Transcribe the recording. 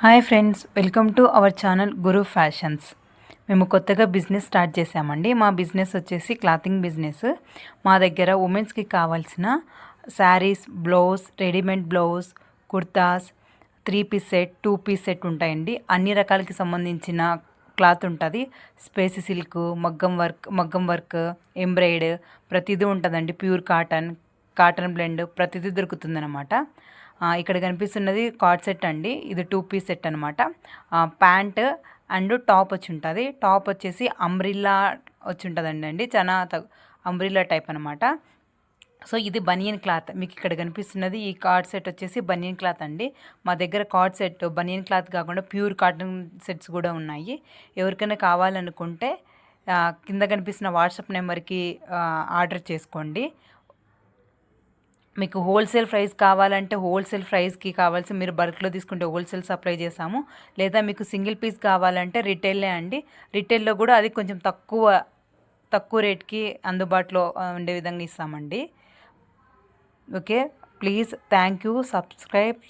Hi friends, welcome to our channel Guru fashions. మేము కొత్తగా business start చేసామండి. మా బిజినెస్ వచ్చేసి క్లాతింగ్ బిజినెస్. మా దగ్గర ఉమెన్స్కి కావాల్సిన saris, blouse, readymade blouse, kurtas, 3 piece set, 2 piece set ఉంటాయండి. అన్ని రకాలకి సంబంధించిన క్లాత్ ఉంటుంది. స్పేస్ సిల్క్, మగ్గం వర్క్, ఎంబ్రాయిడ్ ప్రతిదీ ఉంటుందండి. ప్యూర్ కాటన్ బ్లెండ్ ప్రతిదీ దొరుకుతుందన్నమాట. ఇక్కడ కనిపిస్తున్నది కార్డ్ సెట్ అండి. ఇది 2 పీస్ సెట్ అనమాట. ప్యాంట్ అండ్ టాప్ వచ్చి ఉంటుంది. టాప్ వచ్చేసి అంబ్రిల్లా వచ్చి ఉంటుందండి. చాలా అంబ్రిల్లా టైప్ అనమాట. సో ఇది బనియన్ క్లాత్. మీకు ఇక్కడ కనిపిస్తున్నది ఈ కార్డ్ సెట్ వచ్చేసి బనియన్ క్లాత్ అండి. మా దగ్గర కార్డ్ సెట్ బనియన్ క్లాత్ కాకుండా ప్యూర్ కాటన్ సెట్స్ కూడా ఉన్నాయి. ఎవరికైనా కావాలనుకుంటే కింద కనిపిస్తున్న వాట్సాప్ నెంబర్కి ఆర్డర్ చేసుకోండి. మీకు హోల్సేల్ ప్రైస్ కావాలంటే హోల్సేల్ ప్రైస్కి కావాల్సి మీరు బల్క్లో తీసుకుంటే హోల్సేల్ సప్లై చేసాము. లేదా మీకు సింగిల్ పీస్ కావాలంటే రిటైలే అండి. రిటైల్లో కూడా అది కొంచెం తక్కువ రేట్కి అందుబాటులో ఉండే విధంగా ఇస్తామండి. Okay, please, thank you, subscribe.